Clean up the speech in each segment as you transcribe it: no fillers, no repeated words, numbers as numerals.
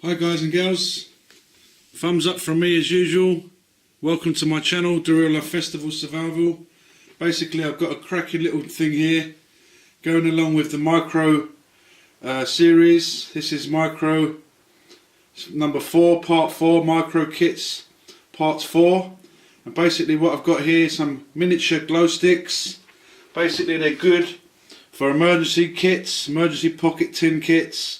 Hi guys and girls, thumbs up from me as usual. Welcome to my channel, The Real Life Festival Survival. Basically I've got a cracking little thing here going along with the micro series. This is micro number 4, part 4, micro kits part 4. And basically what I've got here is some miniature glow sticks. Basically they're good for emergency kits, emergency pocket tin kits,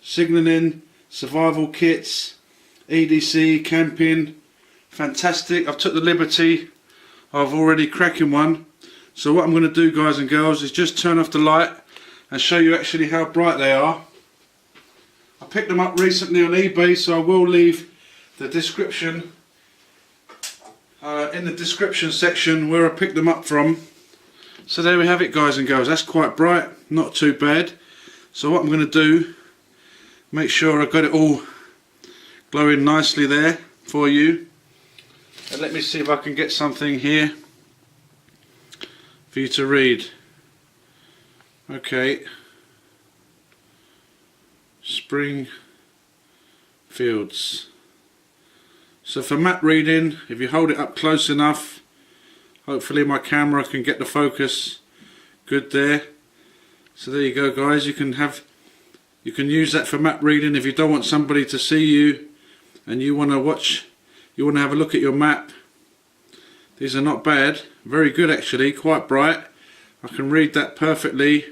signalling, survival kits, EDC, camping. Fantastic. I've took the liberty of already cracking one. So what I'm going to do, guys and girls, is just turn off the light and show you actually how bright they are. I picked them up recently on eBay, so I will leave the description in the description section where I picked them up from. So there we have it, guys and girls. That's quite bright, not too bad. So what I'm going to do, make sure I've got it all glowing nicely there for you. And let me see if I can get something here for you to read. Okay. Spring Fields. So for map reading, if you hold it up close enough, hopefully my camera can get the focus good there. So there you go, guys. You can use that for map reading if you don't want somebody to see you and you want to have a look at your map. These are not bad, very good actually, quite bright. I can read that perfectly,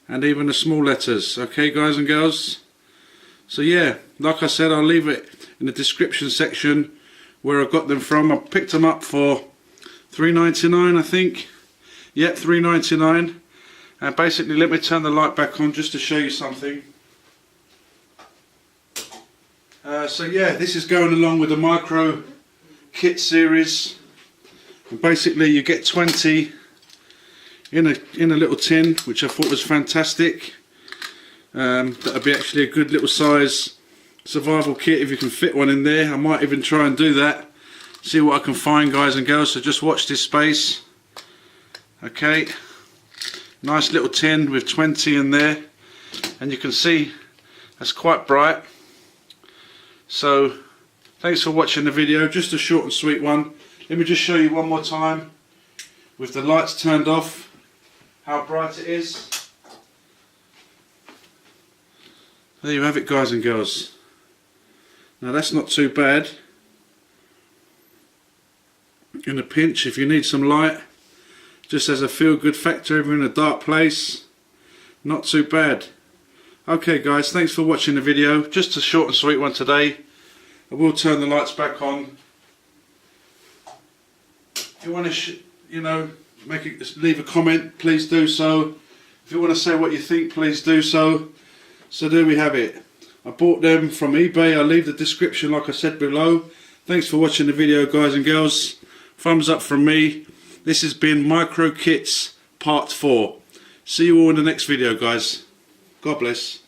and even the small letters. Okay, guys and girls. So yeah, like I said, I'll leave it in the description section where I got them from. I picked them up for $3.99, I think. Yep, $3.99. And basically, let me turn the light back on just to show you something. So yeah, this is going along with the micro kit series. And basically, you get 20 in a little tin, which I thought was fantastic. That would be actually a good little size survival kit if you can fit one in there. I might even try and do that. See what I can find, guys and girls. So just watch this space. Okay. Nice little tin with 20 in there, and you can see that's quite bright. So thanks for watching the video, just a short and sweet one. Let me just show you one more time with the lights turned off how bright it is. There you have it, guys and girls. Now that's not too bad. In a pinch, if you need some light, just as a feel-good factor if you're in a dark place, not too bad. Okay guys, thanks for watching the video. Just a short and sweet one today. I will turn the lights back on. If you want to, leave a comment, please do so. If you want to say what you think, please do so. So there we have it. I bought them from eBay. I'll leave the description like I said below. Thanks for watching the video, guys and girls. Thumbs up from me. This has been Micro Kits Part 4. See you all in the next video, guys. God bless.